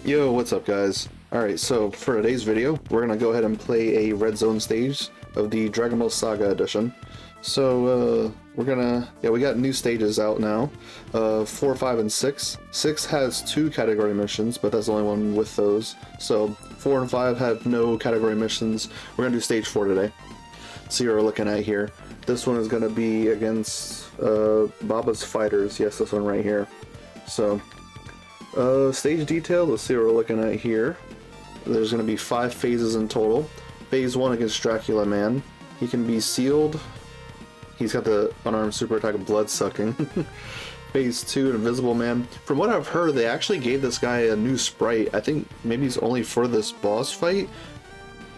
Yo, what's up guys? Alright, so for today's video, we're gonna go ahead and play a red zone stage of the Dragon Ball Saga edition. So, we got new stages out now, 4, 5, and 6. 6 has 2 category missions, but that's the only one with those. So, 4 and 5 have no category missions. We're gonna do stage 4 today. See what we're looking at here. This one is gonna be against, Baba's Fighters. Yes, this one right here. So, stage detail, let's see what we're looking at here. There's going to be 5 phases in total. Phase 1 against Dracula Man. He can be sealed. He's got the unarmed super attack of blood sucking. Phase 2, Invisible Man. From what I've heard, they actually gave this guy a new sprite. I think maybe it's only for this boss fight.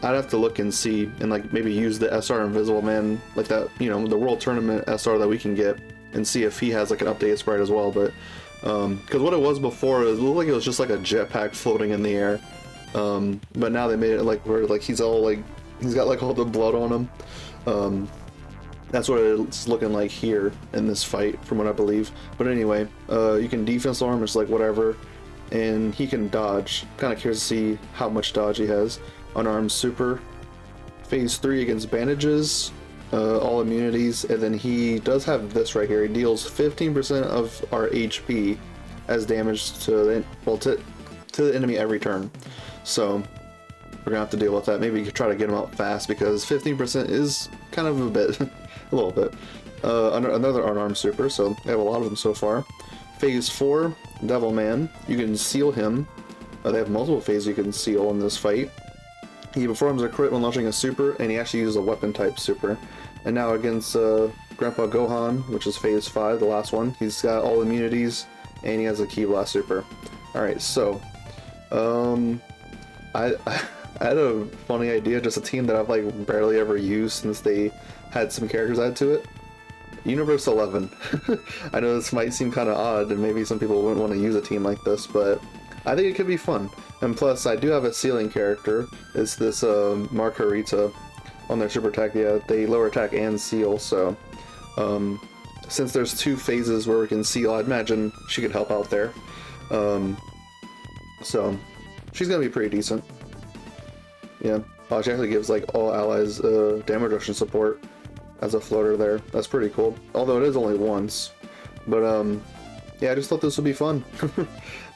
I'd have to look and see, and like maybe use the SR Invisible Man, like that, you know, the World Tournament SR that we can get, and see if he has like an updated sprite as well. But because what it was before, it looked like it was just like a jetpack floating in the air. But now they made it like where like he's all like, he's got like all the blood on him. That's what it's looking like here in this fight, from what I believe. But anyway, you can defense arm, it's like whatever, and he can dodge. Kind of curious to see how much dodge he has. Unarmed super. Phase 3 against bandages. All immunities, and then he does have this right here. He deals 15% of our HP as damage to the enemy every turn. So we're gonna have to deal with that. Maybe try to get him out fast because 15% is kind of a bit, a little bit. Another unarmed super, so they have a lot of them so far. Phase 4, Devil Man. You can seal him. They have multiple phases you can seal in this fight. He performs a crit when launching a super, and he actually uses a weapon type super. And now against Grandpa Gohan, which is phase 5, the last one, he's got all immunities, and he has a Ki Blast super. Alright, so, I had a funny idea, just a team that I've like barely ever used since they had some characters added to it. Universe 11. I know this might seem kind of odd, and maybe some people wouldn't want to use a team like this, but I think it could be fun. And plus, I do have a sealing character. It's this Margarita on their super attack. Yeah, they lower attack and seal, so since there's 2 phases where we can seal, I'd imagine she could help out there. So she's gonna be pretty decent. Yeah. Oh, she actually gives like all allies damage reduction support as a floater there. That's pretty cool. Although it is only once. But yeah, I just thought this would be fun.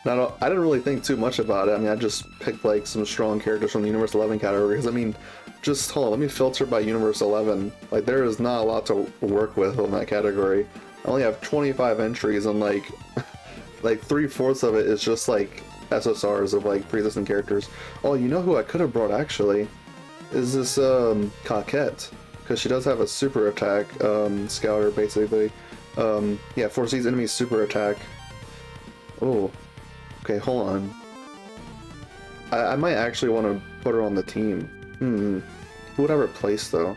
I didn't really think too much about it. I mean, I just picked like some strong characters from the Universe 11 category. Because I mean, just hold on, let me filter by Universe 11. Like, there is not a lot to work with on that category. I only have 25 entries, and like, like 3/4 of it is just like SSRs of like pre-existing characters. Oh, you know who I could have brought actually? Is this Coquette? Because she does have a super attack, scouter basically. Yeah, foresees enemy super attack. Oh. Okay, hold on. I might actually want to put her on the team. Who would I replace though?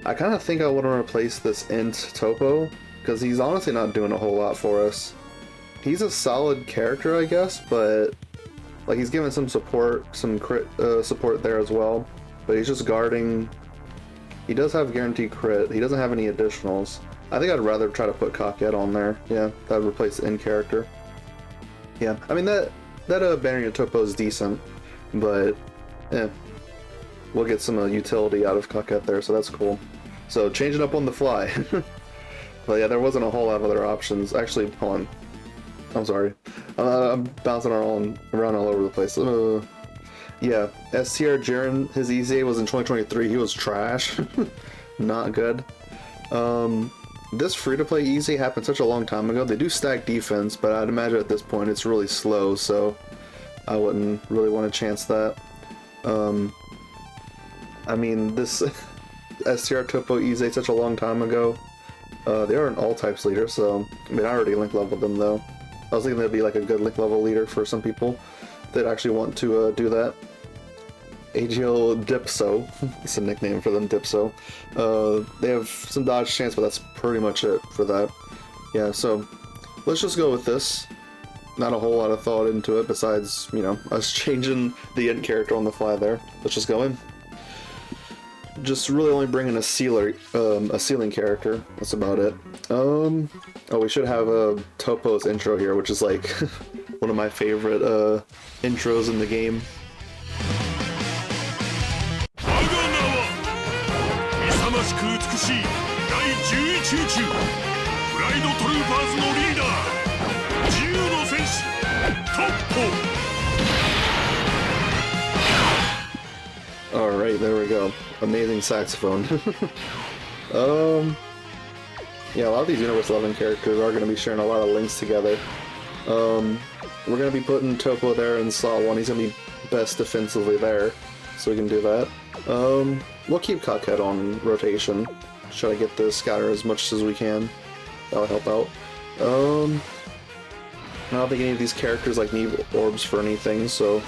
I kind of think I want to replace this Int Topo, because he's honestly not doing a whole lot for us. He's a solid character, I guess, but like he's giving some support, some crit support there as well. But he's just guarding. He does have guaranteed crit. He doesn't have any additionals. I think I'd rather try to put Coquette on there. Yeah, that would replace the Int character. Yeah, I mean that Banner Topo is decent, but yeah, we'll get some utility out of Coquette there, so that's cool. So changing up on the fly. But yeah, there wasn't a whole lot of other options. Actually, hold on. I'm sorry. I'm bouncing around all over the place. Yeah, STR Jiren, his EZA was in 2023. He was trash. Not good. This free-to-play EZ happened such a long time ago. They do stack defense, but I'd imagine at this point it's really slow, so I wouldn't really want to chance that. I mean, this STR Topo EZ such a long time ago. They are an all-types leader, so I mean, I already link leveled them though. I was thinking they'd be like a good link level leader for some people that actually want to do that. AGL Dipso, it's a nickname for them, Dipso. They have some dodge chance, but that's pretty much it for that. Yeah, so let's just go with this. Not a whole lot of thought into it besides, you know, us changing the Int character on the fly there. Let's just go in. Just really only bringing a sealing character. That's about it. Oh, we should have a Topo's intro here, which is like one of my favorite intros in the game. Alright, there we go. Amazing saxophone. Yeah, a lot of these Universe 11 characters are going to be sharing a lot of links together. We're going to be putting Topo there in slot 1. He's going to be best defensively there, so we can do that. We'll keep Cockhead on rotation. Try to get the scatter as much as we can. That'll help out. I don't think any of these characters like need orbs for anything, so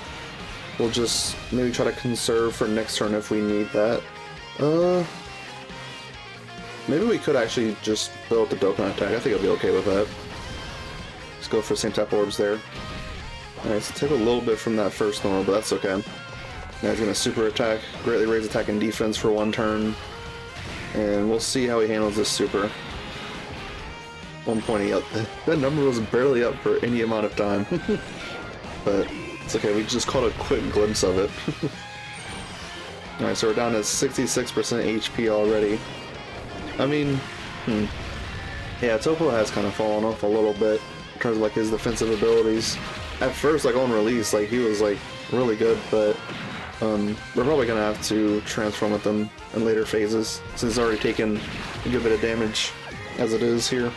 we'll just maybe try to conserve for next turn if we need that. Maybe we could actually just build the Dokkan attack. I think I'll be okay with that. Let's go for the same type of orbs there. Alright, so take a little bit from that first normal, but that's okay. Now he's gonna super attack, greatly raise attack and defense for 1 turn. And we'll see how he handles this super. 120 up. That number was barely up for any amount of time. But it's okay, we just caught a quick glimpse of it. Alright, so we're down to 66% HP already. I mean, yeah, Topo has kind of fallen off a little bit in terms of like his defensive abilities. At first, like on release, like he was like really good, but we're probably gonna have to transform with him in later phases since he's already taken a good bit of damage as it is here.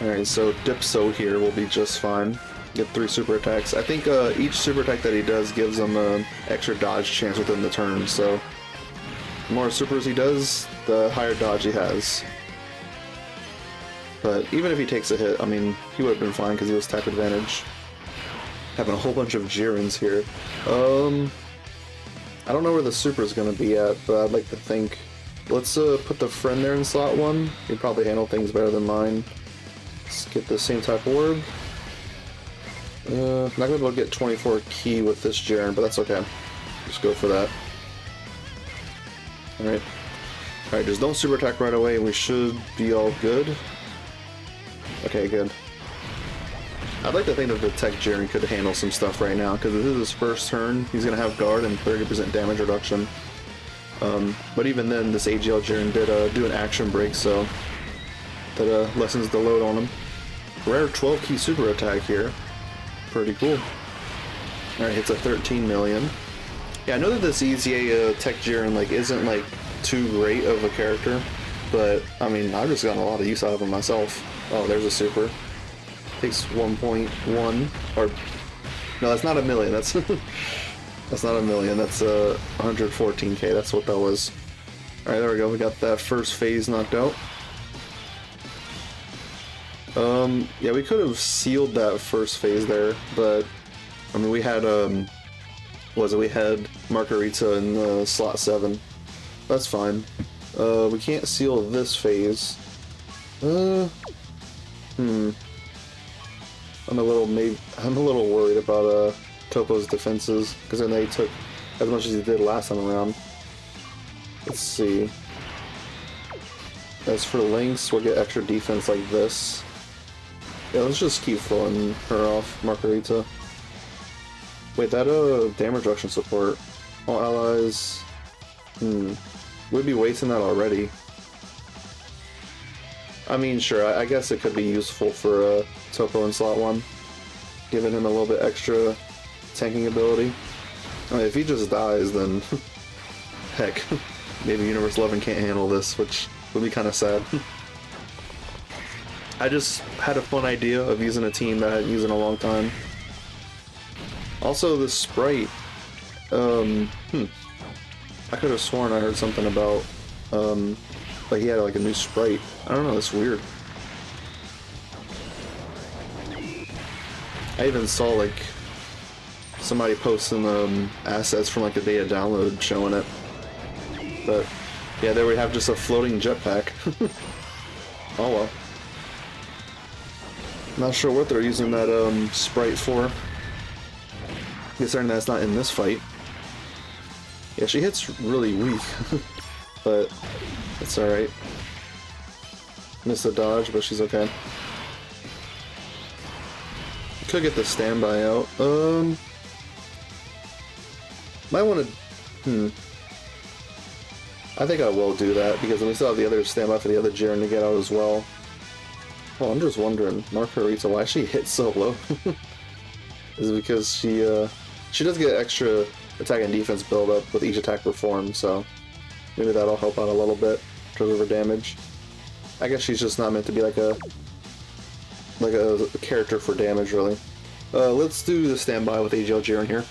Alright, so Dipso here will be just fine. Get 3 super attacks. I think each super attack that he does gives him an extra dodge chance within the turn, so the more supers he does, the higher dodge he has. But even if he takes a hit, I mean, he would have been fine because he was type advantage. Having a whole bunch of Jirens here. I don't know where the super is going to be at, but I'd like to think. Let's put the friend there in slot 1. He'd probably handle things better than mine. Let's get the same type of orb. Not going to be able to get 24 key with this Jiren, but that's okay. Just go for that. Alright. Alright, just don't super attack right away and we should be all good. Okay, good. I'd like to think that the Tech Jiren could handle some stuff right now, because this is his first turn. He's going to have guard and 30% damage reduction. But even then, this AGL Jiren did do an action break, so that lessens the load on him. Rare 12 key super attack here. Pretty cool. Alright, hits a 13 million. Yeah, I know that this EZA Tech Jiren like isn't like too great of a character, but I mean I've just gotten a lot of use out of him myself. Oh, there's a super. Takes 1.1 or no, that's not a million. That's that's not a million. That's 114k. That's what that was. All right, there we go. We got that first phase knocked out. Yeah, we could have sealed that first phase there, but I mean we had we had Margarita in slot 7. That's fine. We can't seal this phase. I'm a little worried about Topo's defenses because then they took as much as he did last time around. Let's see. As for Lynx, we'll get extra defense like this. Yeah, let's just keep throwing her off, Margarita. Wait, that damage reduction support. All allies. We'd be wasting that already. I mean, sure, I guess it could be useful for Topo in slot 1, giving him a little bit extra tanking ability. I mean, if he just dies, then heck, maybe Universe 11 can't handle this, which would be kind of sad. I just had a fun idea of using a team that I hadn't used in a long time. Also, the sprite, I could have sworn I heard something about, like he had like a new sprite. I don't know, that's weird. I even saw like somebody posting assets from like the data download showing it. But yeah, there we have just a floating jetpack. Oh well. Not sure what they're using that sprite for. Considering that's not in this fight. Yeah, she hits really weak, but it's alright. Missed the dodge, but she's okay. Could get the standby out. Might want to. I think I will do that because we still have the other standby for the other Jiren to get out as well. Oh, I'm just wondering, Margarita, why she hit so low? Is it because she does get extra attack and defense build up with each attack performed, so maybe that'll help out a little bit in terms of her damage. I guess she's just not meant to be like a character for damage, really. Let's do the standby with AGL Jiren here.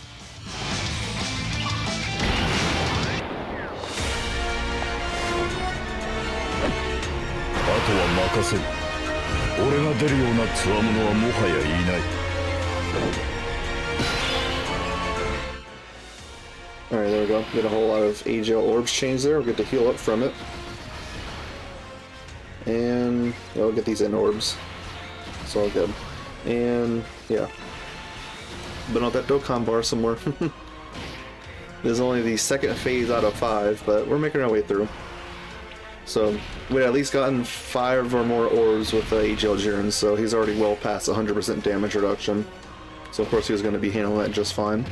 Alright, there we go. Get a whole lot of AGL orbs changed there. We'll get to heal up from it. And yeah, we'll get these in orbs. It's all good. And yeah. But not that Dokkan bar somewhere. This is only the second phase out of 5, but we're making our way through. So we'd at least gotten 5 or more orbs with AGL Jiren, so he's already well past 100% damage reduction. So of course he was going to be handling that just fine.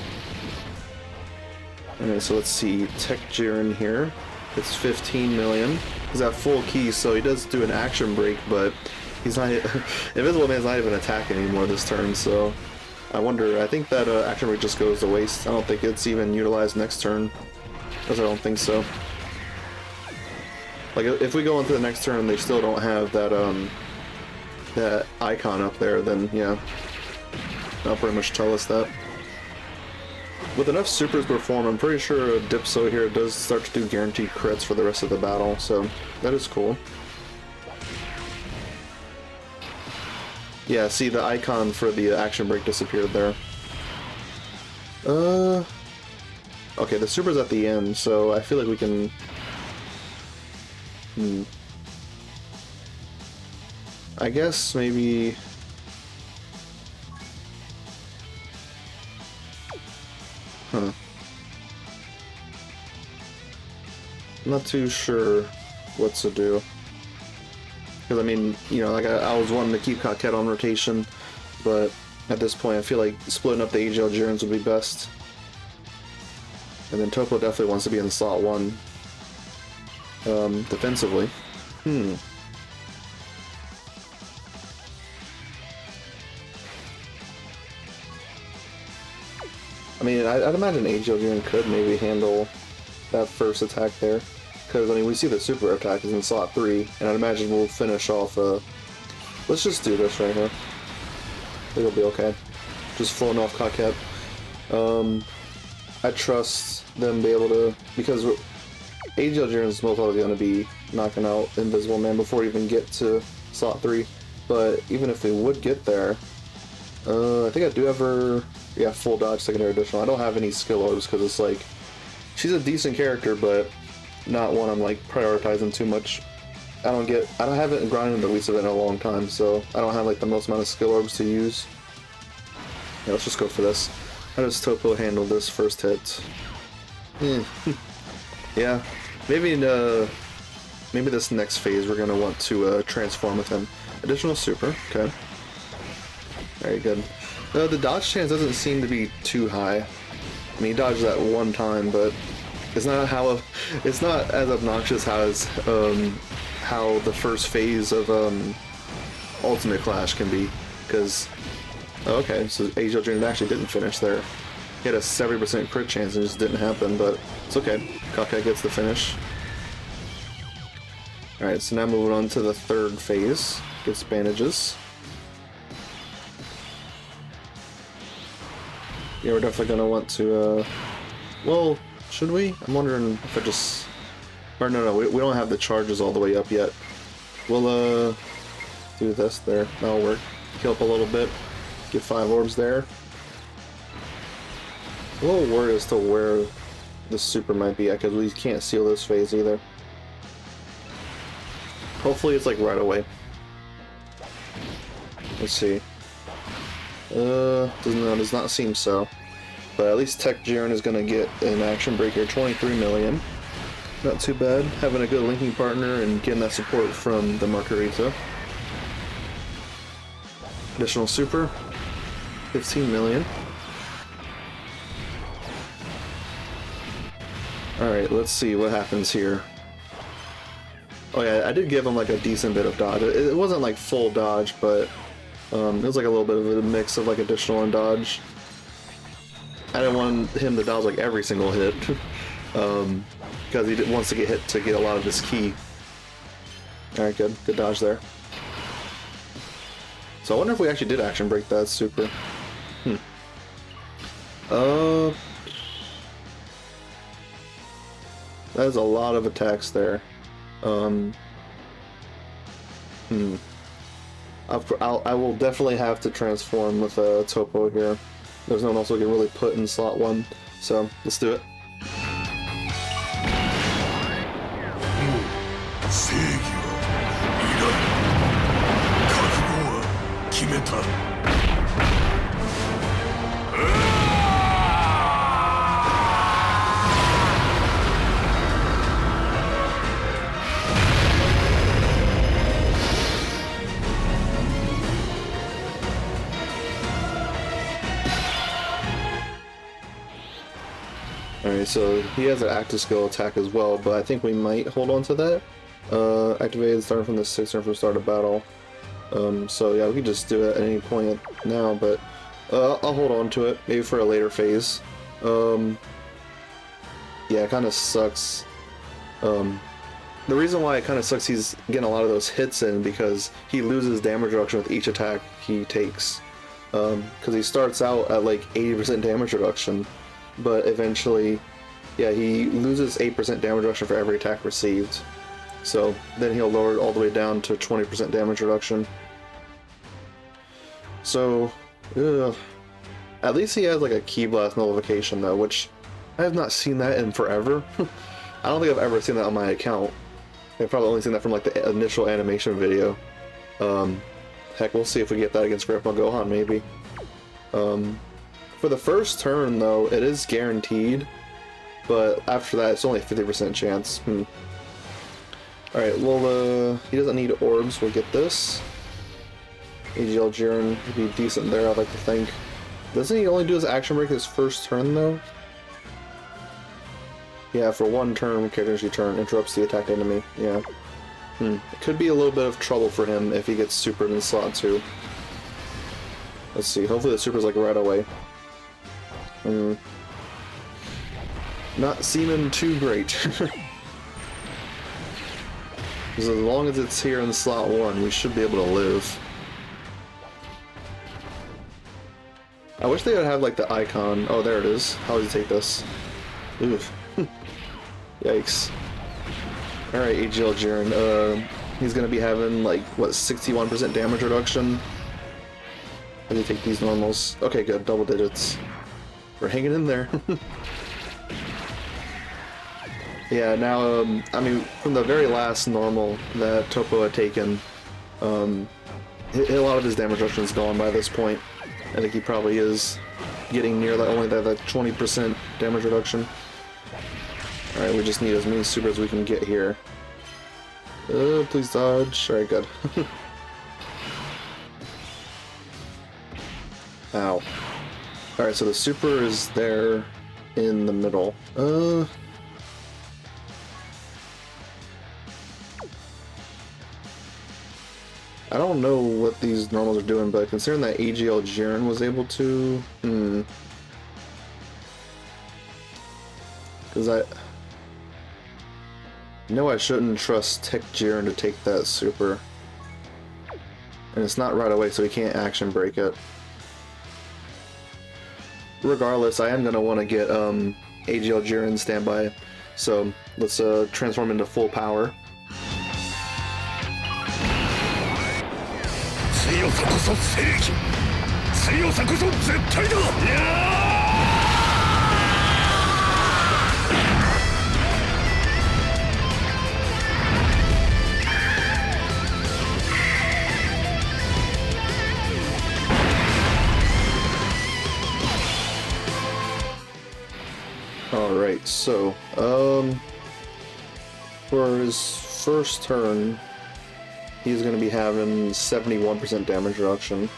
Alright, so let's see, Tech Jiren here. It's 15 million. He's at full key, so he does do an action break, but he's not. Invisible Man's not even attacking anymore this turn, so I wonder. I think that action break just goes to waste. I don't think it's even utilized next turn, because I don't think so. Like if we go into the next turn and they still don't have that that icon up there, then yeah, that'll pretty much tell us that. With enough supers perform, I'm pretty sure Dipso here does start to do guaranteed crits for the rest of the battle, so that is cool. Yeah, see, the icon for the action break disappeared there. Okay, the super's at the end, so I feel like we can... I guess maybe... Huh. I'm not too sure what to do. Because, I mean, you know, like I was wanting to keep Coquette on rotation, but at this point I feel like splitting up the AGL Jirens would be best. And then Topo definitely wants to be in slot 1. Defensively. I mean, I'd imagine AGL Jiren could maybe handle that first attack there. Because, I mean, we see the super attack is in slot 3, and I'd imagine we'll finish off, let's just do this right here. I think it'll be okay. Just flowing off Coquette. I trust them to be able to, because AGL Jiren is most probably going to be knocking out Invisible Man before we even get to slot 3. But even if we would get there, I think I do have her, yeah, full dodge secondary additional. I don't have any skill orbs because it's like, she's a decent character, but not one I'm like prioritizing too much. I haven't grinded the least of it in a long time, so I don't have like the most amount of skill orbs to use. Yeah, let's just go for this. How does Topo handle this first hit? Yeah, maybe this next phase we're gonna want to transform with him. Additional super, okay. Very good. The dodge chance doesn't seem to be too high. I mean, he dodged that one time, but it's not as obnoxious as how the first phase of Ultimate Clash can be. Because okay, so AGL Jiren actually didn't finish there. He had a 70% crit chance and it just didn't happen, but it's okay. Coquette gets the finish. Alright, so now moving on to the third phase. Gets bandages. Yeah, we're definitely going to want to, well, should we? I'm wondering if I just... Or no, we don't have the charges all the way up yet. We'll, do this there. That'll work. Heal up a little bit. Get 5 orbs there. A little worried as to where the super might be at, because we can't seal this phase either. Hopefully it's like right away. Let's see. Does not seem so. But at least Tech Jiren is going to get an action breaker, 23 million. Not too bad. Having a good linking partner and getting that support from the Margarita. Additional super. 15 million. Alright, let's see what happens here. Oh yeah, I did give him like a decent bit of dodge. It wasn't like full dodge, but it was like a little bit of a mix of like additional and dodge. I didn't want him to dodge like every single hit, because he wants to get hit to get a lot of his ki. Alright, good dodge there. So I wonder if we actually did action break that super. That is a lot of attacks there. I will definitely have to transform with a Topo here. There's no one else we can really put in slot 1, so let's do it. Alright, so he has an active skill attack as well, but I think we might hold on to that. Activated starting from the 6th turn from start of battle. So yeah, we can just do it at any point now, but I'll hold on to it, maybe for a later phase. Yeah, it kind of sucks. The reason why it kind of sucks he's getting a lot of those hits in, because he loses damage reduction with each attack he takes. Because he starts out at like 80% damage reduction, but eventually, yeah, he loses 8% damage reduction for every attack received. So then he'll lower it all the way down to 20% damage reduction. So, at least he has like a Ki Blast nullification though, which I have not seen that in forever. I don't think I've ever seen that on my account. I've probably only seen that from like the initial animation video. Heck, we'll see if we get that against Grandpa Gohan, maybe. For the first turn though, it is guaranteed, but after that it's only a 50% chance. Alright, well, he doesn't need orbs, we'll get this. AGL Jiren would be decent there, I'd like to think. Doesn't he only do his action break his first turn though? Yeah, for 1 turn, character energy turn, interrupts the attacked enemy, yeah. It could be a little bit of trouble for him if he gets supered in slot 2. Let's see, hopefully the super's like right away. Not seeming too great. Because as long as it's here in slot 1, we should be able to live. I wish they would have like the icon. Oh, there it is. How does he take this? Oof. Yikes. Alright, AGL Jiren. He's gonna be having like, what, 61% damage reduction? How do you take these normals? Okay, good. Double digits. We're hanging in there. Yeah, now, I mean, from the very last normal that Topo had taken, a lot of his damage reduction is gone by this point. I think he probably is getting near that, only that 20% damage reduction. Alright, we just need as many supers as we can get here. Please dodge. Alright, good. Ow. Alright, so the super is there in the middle. I don't know what these normals are doing, but considering that AGL Jiren was able to... Because I know I shouldn't trust Tech Jiren to take that super. And it's not right away, so he can't action break it. Regardless, I am going to want to get AGL Jiren standby. So let's transform into full power. Alright, so, for his first turn, he's going to be having 71% damage reduction.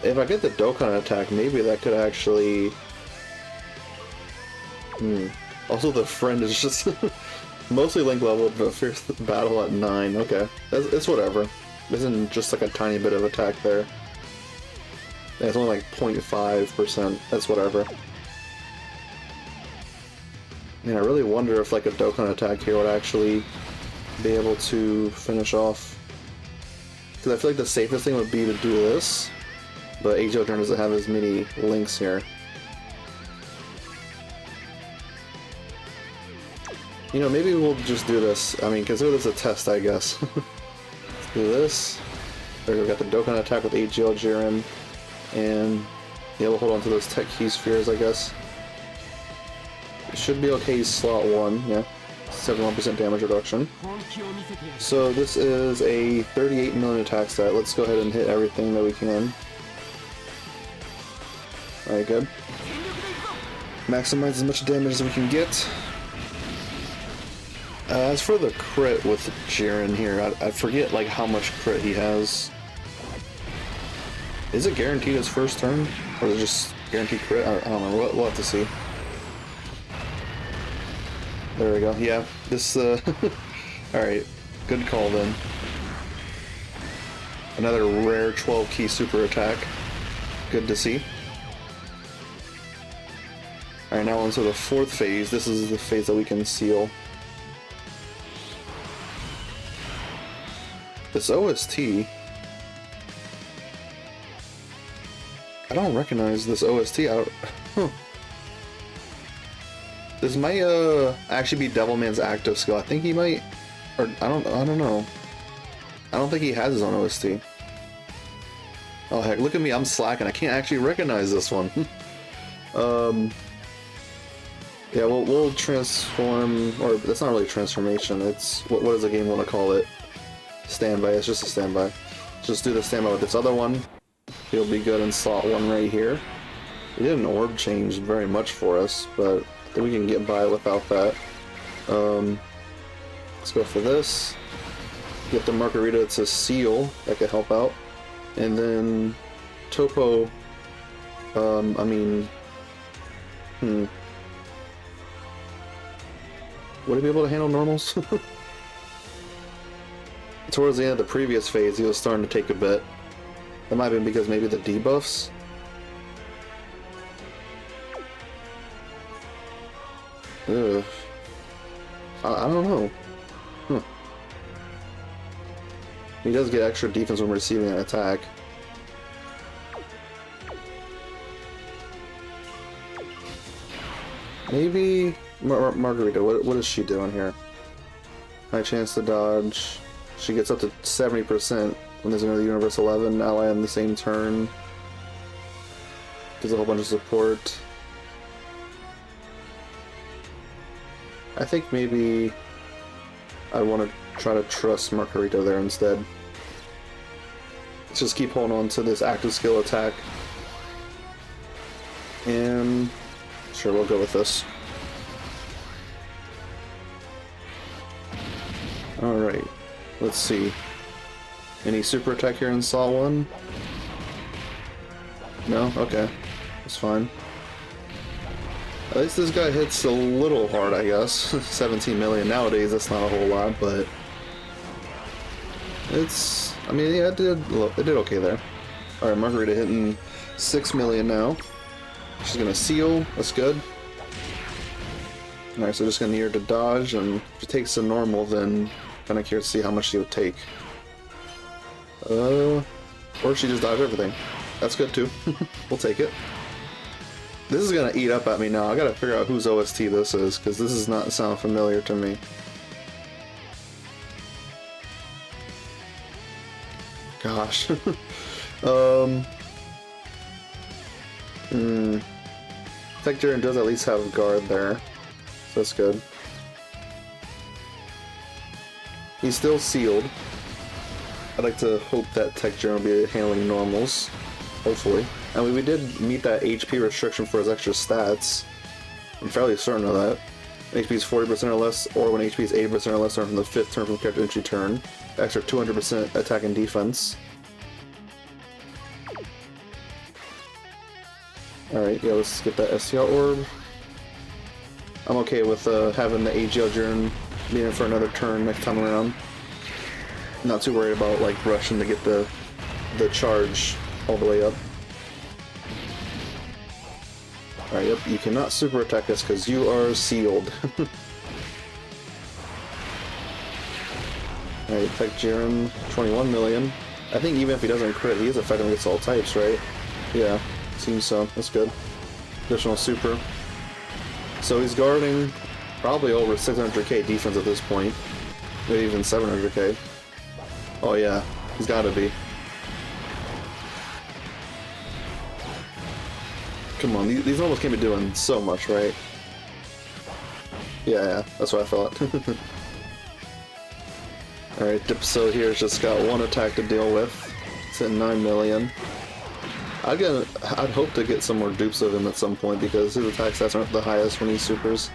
If I get the Dokkan attack, maybe that could actually... Also, the friend is just mostly link leveled, but fierce battle at 9. Okay, it's whatever. Isn't just like a tiny bit of attack there. Yeah, it's only like 0.5%. That's whatever. Man, I really wonder if like a Dokkan attack here would actually be able to finish off. Because I feel like the safest thing would be to do this, but AGL turn doesn't have as many links here. You know, maybe we'll just do this. I mean, consider this a test, I guess. Let's do this. There, we got the Dokkan attack with AGL Jiren, and yeah, we'll hold on to those Tech Key Spheres, I guess. It should be okay, slot 1, yeah. 71% damage reduction. So this is a 38 million attack stat. Let's go ahead and hit everything that we can. Alright, good. Maximize as much damage as we can get. As for the crit with Jiren here, I forget like how much crit he has. Is it guaranteed his first turn? Or is it just guaranteed crit? I don't know, we'll have to see. There we go, yeah, this, alright, good call then. Another rare 12 key super attack. Good to see. Alright, now on to the 4th phase. This is the phase that we can seal. This OST... I don't recognize this OST. This might actually be Devilman's active skill. I think he might, or I don't know. I don't think he has his own OST. Oh heck, look at me, I'm slacking. I can't actually recognize this one. Yeah, we'll transform, or that's not really transformation. It's what does the game want to call it? Standby. It's just a standby. Just do the standby with this other one. He'll be good in slot 1 right here. He didn't orb change very much for us, but I think we can get by without that. Let's go for this. Get the Margarita to seal. That could help out. And then Topo. I mean, would he be able to handle normals? Towards the end of the previous phase, he was starting to take a bit. That might have been because maybe the debuffs. Ugh. I don't know. He does get extra defense when receiving an attack. Maybe Margarita. What is she doing here? High chance to dodge. She gets up to 70% when there's another Universe 11 ally on the same turn. Gives a whole bunch of support. I think maybe I want to try to trust Margarita there instead. Let's just keep holding on to this active skill attack. And sure, we'll go with this. Alright, let's see. Any super attack here in slot 1? No? Okay. That's fine. At least this guy hits a little hard, I guess. 17 million nowadays, that's not a whole lot, but... it's... I mean, yeah, it did okay there. Alright, Margarita hitting 6 million now. She's gonna seal, that's good. Alright, so just gonna need her to dodge, and if she takes the normal, then kinda curious to see how much she would take. Or she just dodged everything. That's good too. We'll take it. This is gonna eat up at me now. I gotta figure out whose OST this is, because this does not sound familiar to me. Gosh. Tech Jiren does at least have guard there, so that's good. He's still sealed. I'd like to hope that Tech Jiren will be handling normals. Hopefully. I mean, we did meet that HP restriction for his extra stats. I'm fairly certain of that. When HP is 40% or less, or when HP is 80% or less, or from the 5th turn from the character entry turn. Extra 200% attack and defense. Alright, yeah, let's get that STR orb. I'm okay with having the AGL Jiren being in for another turn next time around. Not too worried about like rushing to get the charge all the way up. Alright, yep, you cannot super attack us because you are sealed. Alright, attack Jiren, 21 million. I think even if he doesn't crit, he is effective against all types, right? Yeah, seems so. That's good. Additional super. So he's guarding probably over 600k defense at this point. Maybe even 700k. Oh yeah, he's gotta be. Come on, these almost can't be doing so much, right? Yeah, that's what I thought. Alright, Dipso here's just got one attack to deal with. It's at 9 million. I'd hope to get some more dupes of him at some point because his attack stats aren't the highest when he supers.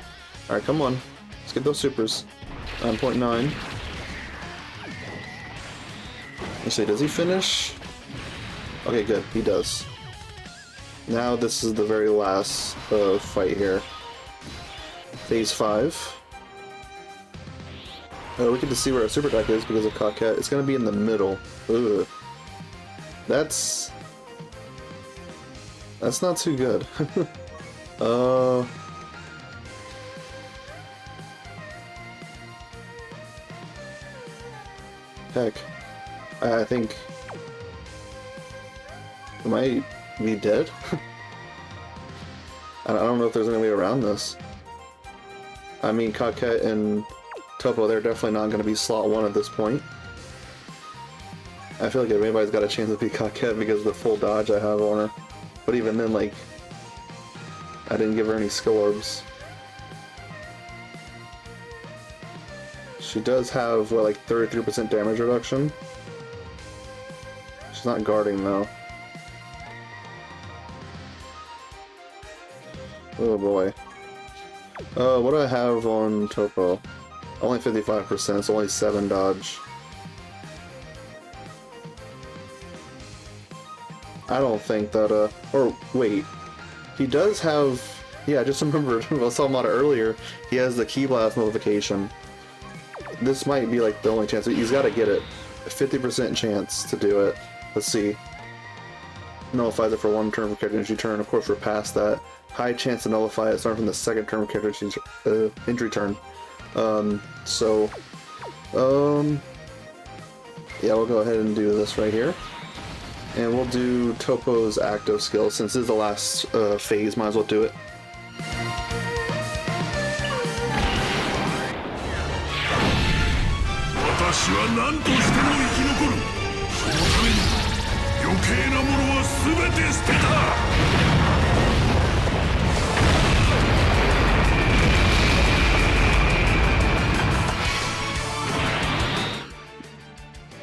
Alright, come on. Let's get those supers. 9.9. Let's see, does he finish? Okay, good. He does. Now this is the very last fight here. Phase 5. We get to see where our super attack is because of Coquette. It's going to be in the middle. Ugh. That's not too good. Heck. I think... Am I be dead? I don't know if there's any way around this. I mean, Coquette and Topo, they're definitely not going to be slot 1 at this point. I feel like if anybody's got a chance to beat Coquette because of the full dodge I have on her. But even then, like, I didn't give her any skill orbs. She does have, what, like 33% damage reduction? She's not guarding, though. Oh boy. What do I have on Topo? Only 55%, it's only 7 dodge. I don't think that, or wait. He does have, yeah, I just remembered, I was talking about it earlier, he has the Ki Blast modification. This might be like the only chance, he's gotta get it. A 50% chance to do it. Let's see. Nullifies it for 1 turn for character injury turn, of course we're past that. High chance to nullify it starting from the 2nd turn of character injury turn. Yeah, we'll go ahead and do this right here. And we'll do Topo's active skill, since this is the last phase, might as well do it.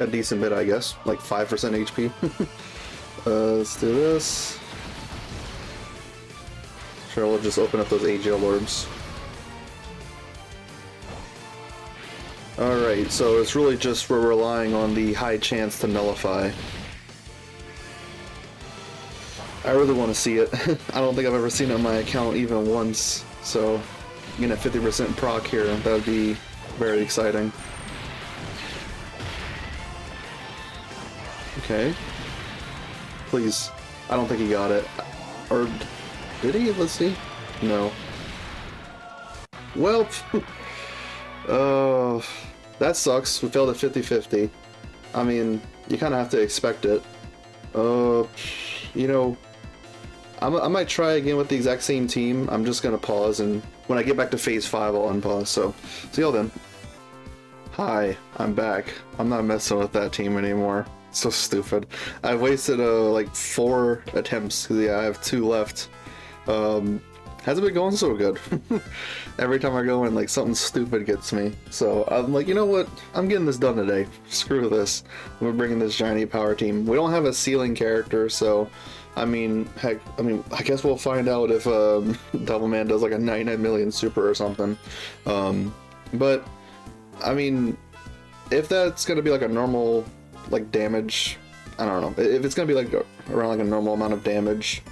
A decent bit, I guess, like 5% HP. Let's do this. Sure, we'll just open up those AGL orbs. Alright, so it's really just we're relying on the high chance to nullify. I really want to see it. I don't think I've ever seen it on my account even once, so getting a 50% proc here, that would be very exciting. Okay. Please. I don't think he got it. Or did he? Let's see. No. Well, that sucks. We failed at 50-50. I mean, you kind of have to expect it. You know, I might try again with the exact same team. I'm just gonna pause, and when I get back to phase 5, I'll unpause. So, see y'all then. Hi, I'm back. I'm not messing with that team anymore. So stupid. I've wasted like 4 attempts, because yeah, I have 2 left. Hasn't been going so good. Every time I go in, like, something stupid gets me. So I'm like, you know what? I'm getting this done today. Screw this. We're bringing this giant power team. We don't have a ceiling character, so I mean, heck, I guess we'll find out if Devilman does like a 99 million super or something. But I mean, if that's gonna be like a normal like damage, I don't know. If it's gonna be like around like a normal amount of damage,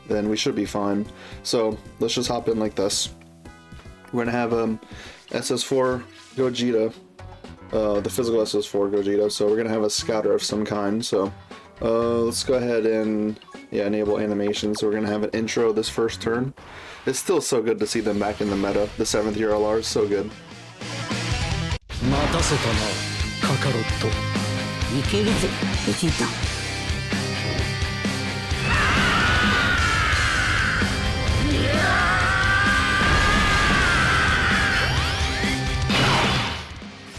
then we should be fine. So let's just hop in like this. We're gonna have SS4 Gogeta, the physical SS4 Gogeta, so we're gonna have a scouter of some kind. So let's go ahead and enable animation. So we're gonna have an intro this first turn. It's still so good to see them back in the meta. The 7th year LR is so good.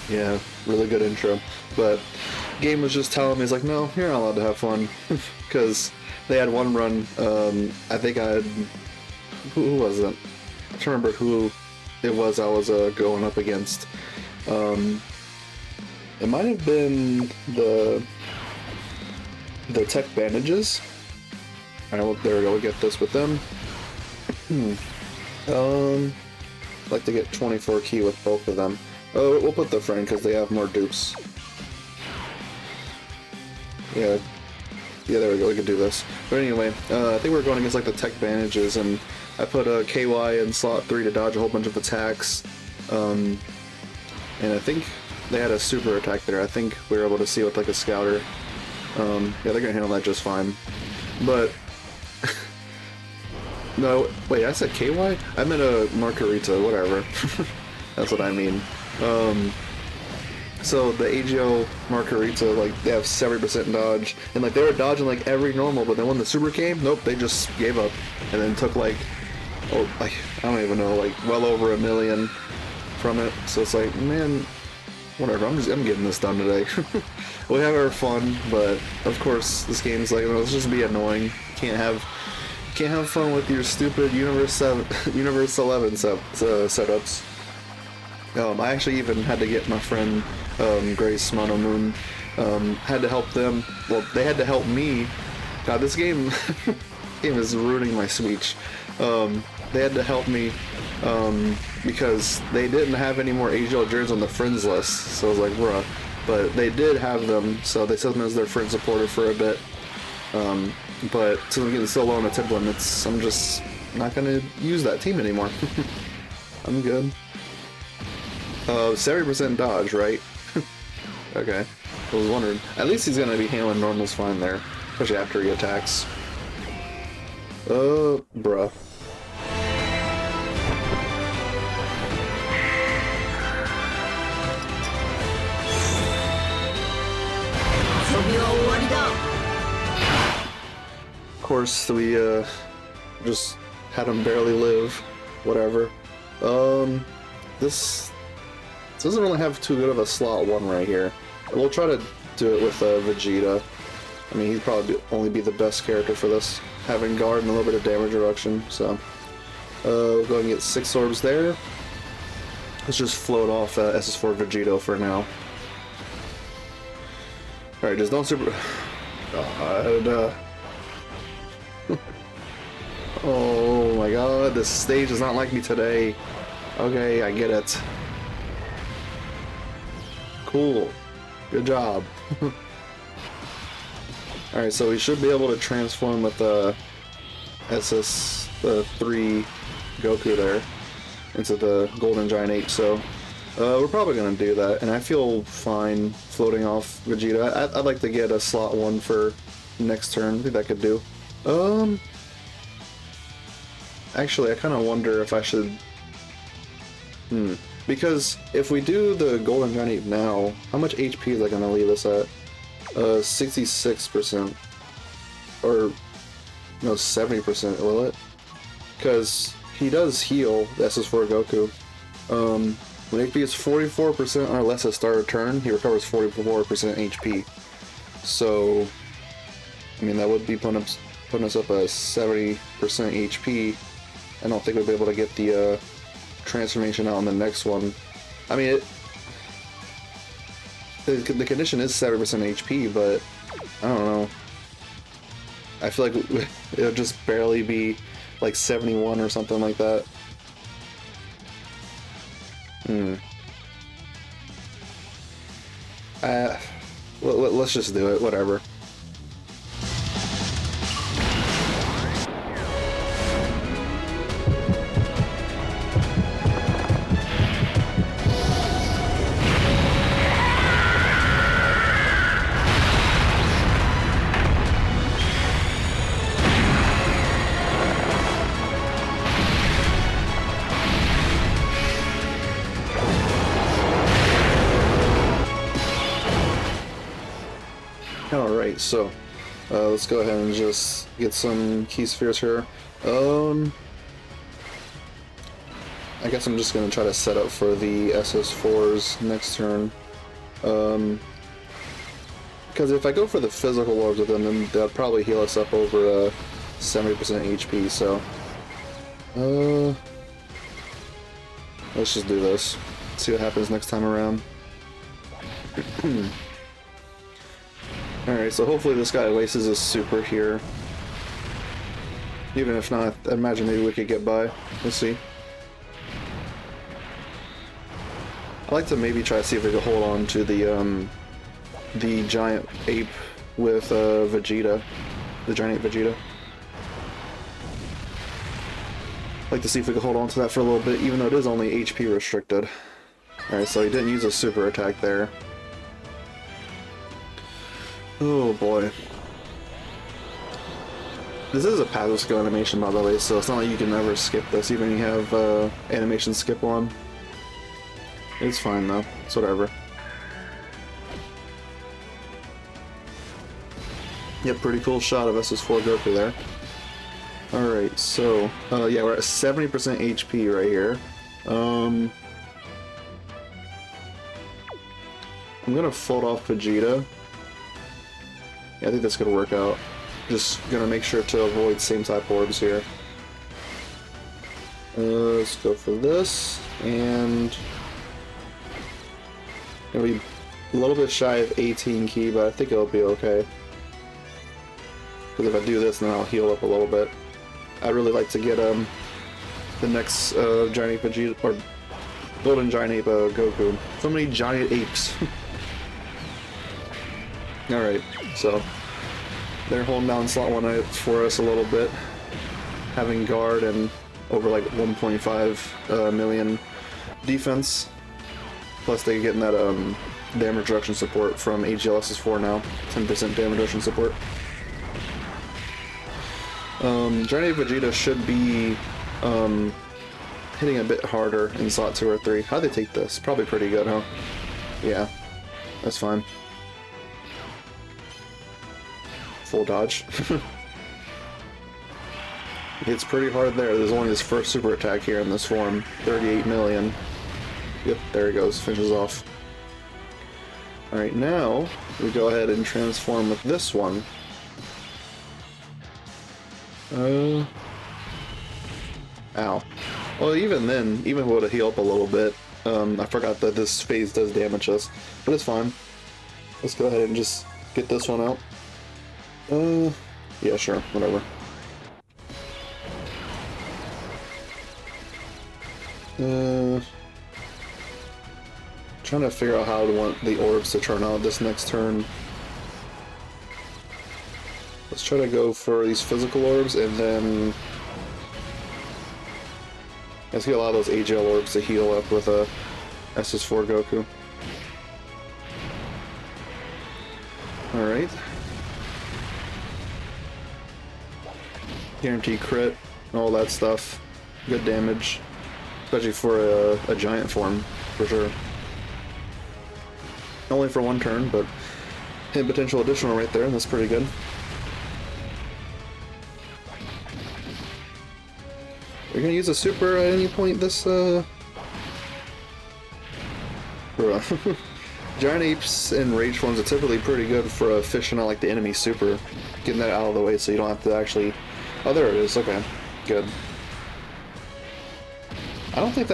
Yeah, really good intro. But game was just telling me, it's like, no, you're not allowed to have fun. Because they had one run, I think I had, who was it? I can't remember who it was I was going up against. It might have been the tech bandages. Alright, well, there we go, we get this with them. I'd like to get 24 key with both of them. We'll put the friend because they have more dupes. Yeah, there we go, we could do this. But anyway, I think we're going against like the tech bandages, and I put a KY in slot 3 to dodge a whole bunch of attacks. And I think they had a super attack there. I think we were able to see with like a scouter. Yeah, they're gonna handle that just fine. But no, wait, I said KY? I meant a Margarita, whatever. That's what I mean. So the AGL Margarita, like, they have 70% dodge, and like they were dodging like every normal, but then when the super came, nope, they just gave up, and then took like, I don't even know, like well over 1 million from it. So it's like, man, whatever, I'm getting this done today. We have our fun, but of course this game's like, let's just be annoying. Can't have fun with your stupid Universe 11 setups. I actually even had to get my friend Grace Mono Moon, had to help them. Well, they had to help me. God, this game is ruining my speech. They had to help me because they didn't have any more AGL Journeys on the friends list. So I was like, bruh. But they did have them, so they set them as their friend supporter for a bit. But since I'm getting so low on attempt limits, I'm just not gonna use that team anymore. I'm good. 70% dodge, right? Okay. I was wondering. At least he's gonna be handling normals fine there, especially after he attacks. Bruh. Of course, we just had him barely live. Whatever. This doesn't really have too good of a slot 1 right here. We'll try to do it with Vegeta. I mean, he'd probably only be the best character for this, having guard and a little bit of damage reduction. So we'll go and get 6 orbs there. Let's just float off SS4 Vegito for now. Alright, just don't super... God. Oh my god, this stage does not like me today. Okay, I get it. Cool. Good job. Alright, so we should be able to transform with the SS3 Goku there into the Golden Giant Ape, so we're probably going to do that, and I feel fine floating off Vegeta. I'd like to get a slot 1 for next turn. I think that could do. Actually, I kind of wonder if I should... Because if we do the Golden Giant Ape now, how much HP is that going to leave us at? 66%. Or, no, 70%, will it? Because he does heal the SS4 Goku. When HP is 44% or less at start of turn, he recovers 44% HP. So, I mean, that would be putting us up at 70% HP. I don't think we'll be able to get the transformation out on the next one. I mean, the condition is 70% HP, but I don't know. I feel like it'll just barely be like 71 or something like that. Let's just do it, whatever. Alright, so let's go ahead and just get some key spheres here. I guess I'm just going to try to set up for the SS4's next turn. Because if I go for the physical orbs with them, then they'll probably heal us up over 70% HP, so... let's just do this. See what happens next time around. Alright, so hopefully this guy wastes his super here. Even if not, I imagine maybe we could get by. We'll see. I'd like to maybe try to see if we could hold on to the giant ape with Vegeta. The giant ape Vegeta. I'd like to see if we could hold on to that for a little bit, even though it is only HP restricted. Alright, so he didn't use a super attack there. Oh boy. This is a passive skill animation, by the way, so it's not like you can ever skip this, even if you have animation skip on. It's fine though, it's whatever. Yep, pretty cool shot of SS4 Goku there. Alright, so, yeah, we're at 70% HP right here. I'm gonna fold off Vegeta. Yeah, I think that's gonna work out. Just gonna make sure to avoid same type orbs here. Let's go for this, and... Gonna be a little bit shy of 18 key, but I think it'll be okay. Because if I do this, then I'll heal up a little bit. I'd really like to get the next giant ape Vegeta, or golden giant ape Goku. So many giant apes. Alright, so they're holding down slot 1 for us a little bit. Having guard and over like 1.5 million defense. Plus they're getting that damage reduction support from AGLSS4 now. 10% damage reduction support. Giant Ape Vegeta should be hitting a bit harder in slot 2 or 3. How'd they take this? Probably pretty good, huh? Yeah, that's fine. Full dodge. It's pretty hard there. There's only his first super attack here in this form. 38 million. Yep, there he goes. Finishes off. Alright, now we go ahead and transform with this one. Ow. Well, even then, even would have healed up a little bit. I forgot that this phase does damage us, but it's fine. Let's go ahead and just get this one out. Yeah, sure, whatever. Trying to figure out how I want the orbs to turn out this next turn. Let's try to go for these physical orbs, and then let's get a lot of those AGL orbs to heal up with a SS4 Goku. Alright. Guaranteed crit, all that stuff. Good damage. Especially for a giant form, for sure. Only for 1 turn, but hit potential additional right there, that's pretty good. Are you gonna use a super at any point this, Giant apes and rage forms are typically pretty good for fishing out like the enemy super. Getting that out of the way so you don't have to actually... Oh, there it is, okay. Good. I don't think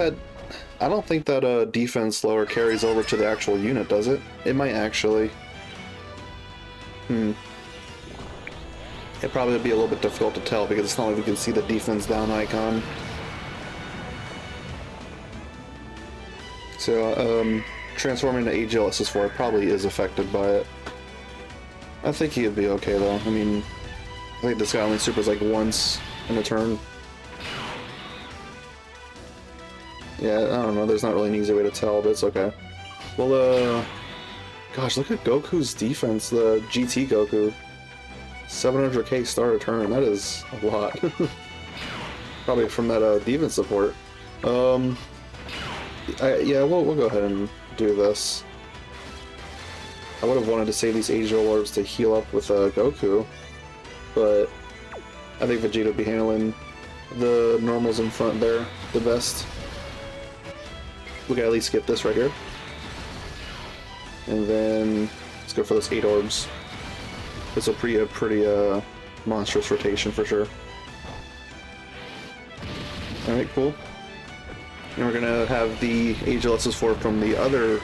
that defense lower carries over to the actual unit, does it? It might actually. It'd probably be a little bit difficult to tell because it's not like we can see the defense down icon. So, transforming to AGLSS4 probably is affected by it. I think he'd be okay though. I mean, I think this guy only supers like once in a turn. Yeah, I don't know, there's not really an easy way to tell, but it's okay. Well, gosh, look at Goku's defense, the GT Goku. 700k start a turn, that is a lot. Probably from that defense support. Yeah, we'll go ahead and do this. I would have wanted to save these Age orbs to heal up with Goku, but I think Vegeta would be handling the normals in front there the best. We can at least get this right here. And then let's go for those 8 orbs. This will be a pretty monstrous rotation for sure. Alright, cool. And we're gonna have the AGLS's 4 from the other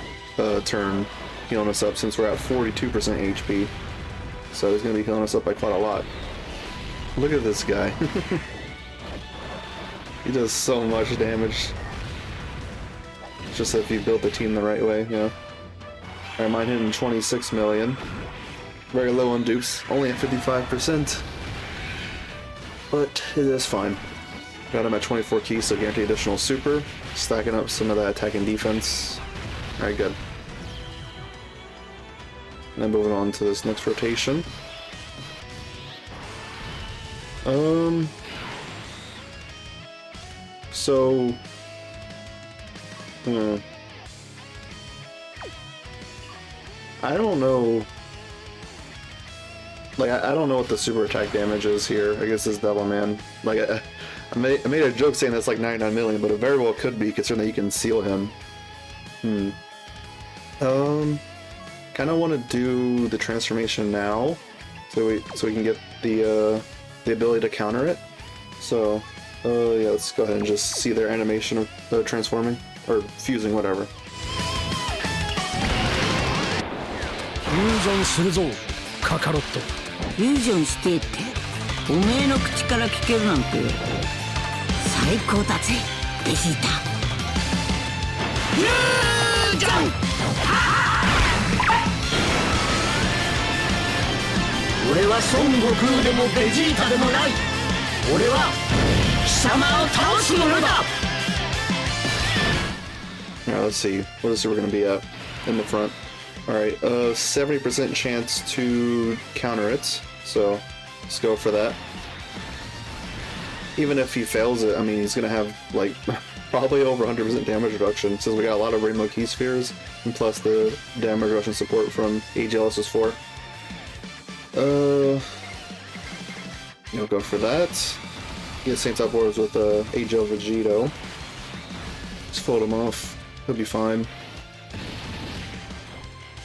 turn healing us up since we're at 42% HP. So he's gonna be healing us up by quite a lot. Look at this guy. He does so much damage. It's just if you build the team the right way, you know. Alright, mine hitting 26 million. Very low on dupes, only at 55%. But it is fine. Got him at 24 keys, so guarantee additional super. Stacking up some of that attack and defense. Alright, good. And then moving on to this next rotation. So... I don't know... Like, I don't know what the super attack damage is here. I guess this Devil Man. Like, I made a joke saying that's like 99 million, but it very well could be, considering that you can seal him. Kind of want to do the transformation now, so we can get the ability to counter it. So, yeah, let's go ahead and just see their animation of transforming or fusing, whatever. フュージョンするぞカカロット。フュージョンしてっておめえの口から聞けるなんて最高だぜベジータ。フュージョン。俺は孫悟空でもベジータでもない。俺は貴様を倒す者だ。Now let's see. What is it we're gonna be at in the front? Alright, 70% chance to counter it, so let's go for that. Even if he fails it, I mean, he's gonna have, like, probably over 100% damage reduction, since we got a lot of Rainbow Key Spheres, and plus the damage reduction support from AGLS's 4. You'll go for that. Get same type wars with AGL Vegito. Just float him off. He'll be fine.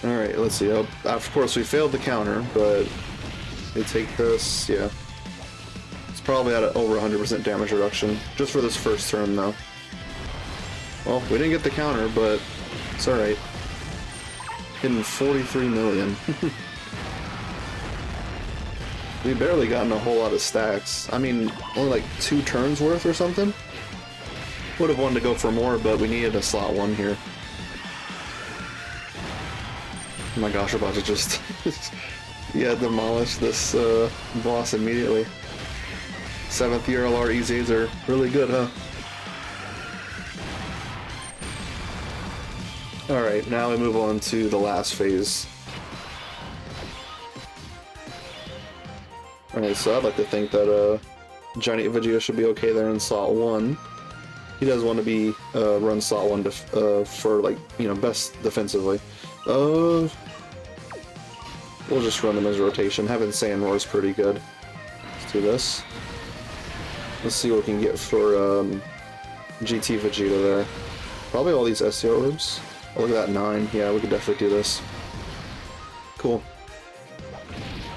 Alright, let's see. Of course, we failed the counter, but they take this, yeah. It's probably at over 100% damage reduction, just for this first turn, though. Well, we didn't get the counter, but it's alright. Hitting 43 million. We barely gotten a whole lot of stacks. I mean, only like 2 turns worth or something? Would have wanted to go for more, but we needed a slot 1 here. Oh my gosh, we're about to just yeah, demolish this boss immediately. 7th year LR EZs are really good, huh? Alright, now we move on to the last phase. Alright, so I'd like to think that Giant Vegeta should be okay there in slot 1. He does want to be run slot 1 for, like, you know, best defensively. We'll just run them as rotation. Having Saiyan Roar is pretty good. Let's do this. Let's see what we can get for GT Vegeta there. Probably all these SC orbs. Oh, look at that 9. Yeah, we could definitely do this. Cool.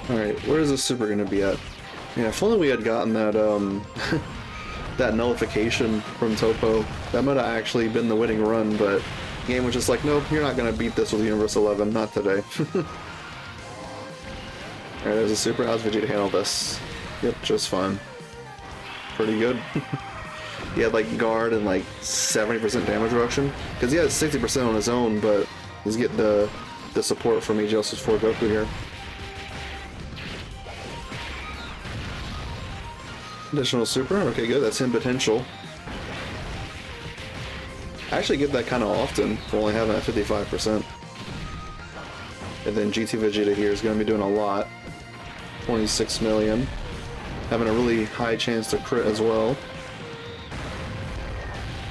Alright, where is this super gonna be at? Yeah, if only we had gotten that that nullification from Topo. That might have actually been the winning run, but the game was just like, nope, you're not gonna beat this with Universe 11, not today. Alright, there's a super. How's Vegeta handle this? Yep, just fine. Pretty good. He had like guard and like 70% damage reduction. Because he has 60% on his own, but he's getting the support from AGLS's 4 Goku here. Additional super? Okay, good. That's in potential. I actually get that kind of often for only having at 55%. And then GT Vegeta here is going to be doing a lot. 26 million. Having a really high chance to crit as well.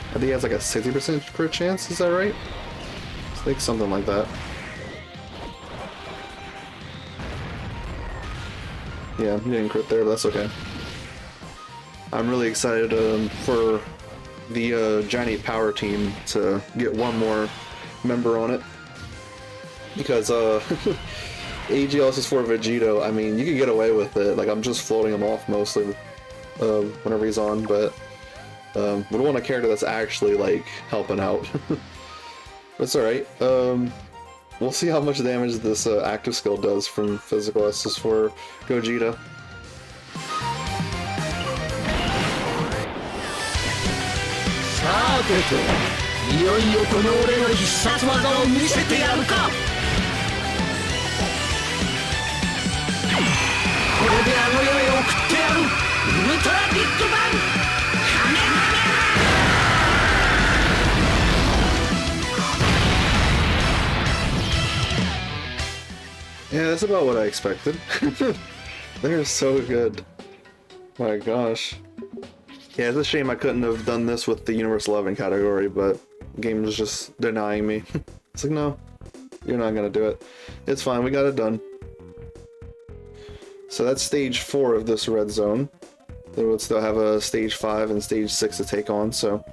I think he has like a 60% crit chance, is that right? I think something like that. Yeah, he didn't crit there, but that's okay. I'm really excited for the Giant Power team to get one more member on it. Because AGLS is for Vegito. I mean, you can get away with it. Like, I'm just floating him off mostly whenever he's on, but we want a character that's actually, like, helping out. That's alright. We'll see how much damage this active skill does from physical. This is for Gogeta. Yeah, that's about what I expected. They're so good. My gosh. Yeah, it's a shame I couldn't have done this with the Universe 11 category, but the game was just denying me. It's like, no, you're not gonna do it. It's fine, we got it done. So that's stage 4 of this red zone. They would still have a stage 5 and stage 6 to take on, so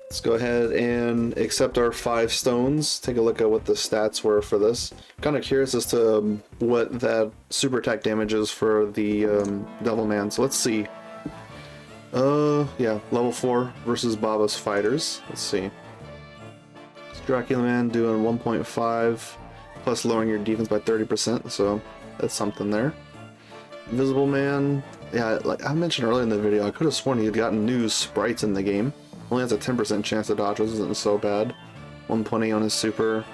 let's go ahead and accept our 5 stones. Take a look at what the stats were for this. I'm kind of curious as to what that super attack damage is for the Devilman, so let's see. Yeah, level 4 versus Baba's Fighters. Let's see. Dracula Man doing 1.5 plus lowering your defense by 30%, so that's something there. Invisible Man, yeah, like I mentioned earlier in the video, I could have sworn he had gotten new sprites in the game. Only has a 10% chance to dodge, which isn't so bad. 120 on his super.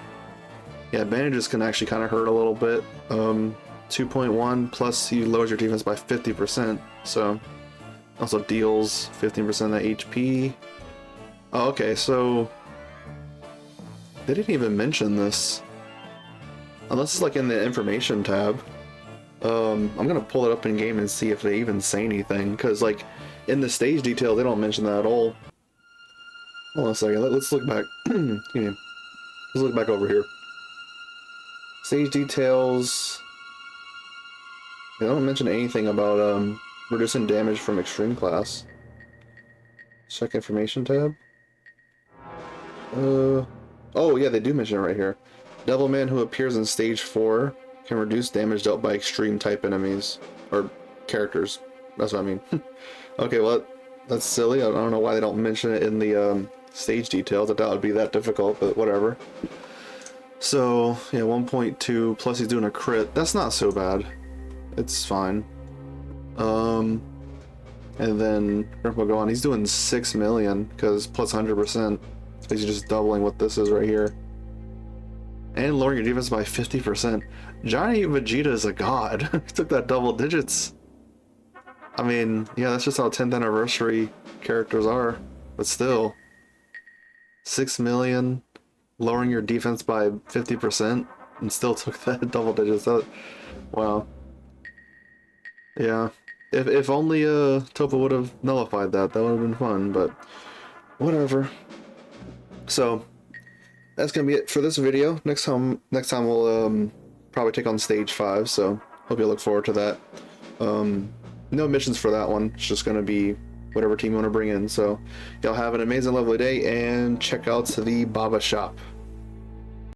Yeah, bandages can actually kind of hurt a little bit. 2.1 plus he lowers your defense by 50%, so also deals 15% of HP. Oh, okay, so they didn't even mention this. Unless it's like in the information tab. I'm gonna pull it up in game and see if they even say anything, because like in the stage detail they don't mention that at all. Hold on a second, let's look back. Let's look back over here. Stage details. They don't mention anything about reducing damage from extreme class. Check information tab. Oh yeah, they do mention it right here. Devilman who appears in stage 4 can reduce damage dealt by extreme type enemies or characters. That's what I mean. Okay, well that's silly. I don't know why they don't mention it in the stage details. I doubt it'd be that difficult, but whatever. So yeah, 1.2 plus he's doing a crit. That's not so bad. It's fine. And then Grandpa go on. He's doing 6 million because plus 100%. He's just doubling what this is right here. And lowering your defense by 50%. Johnny Vegeta is a god. He took that double digits. I mean, yeah, that's just how 10th anniversary characters are. But still. 6 million. Lowering your defense by 50%. And still took that double digits. Wow. Yeah. If only Topa would have nullified that. That would have been fun, but whatever. So that's gonna be it for this video. Next time we'll probably take on stage 5, so hope you look forward to that. No missions for that one. It's just gonna be whatever team you want to bring in. So y'all have an amazing, lovely day, and check out the Baba shop.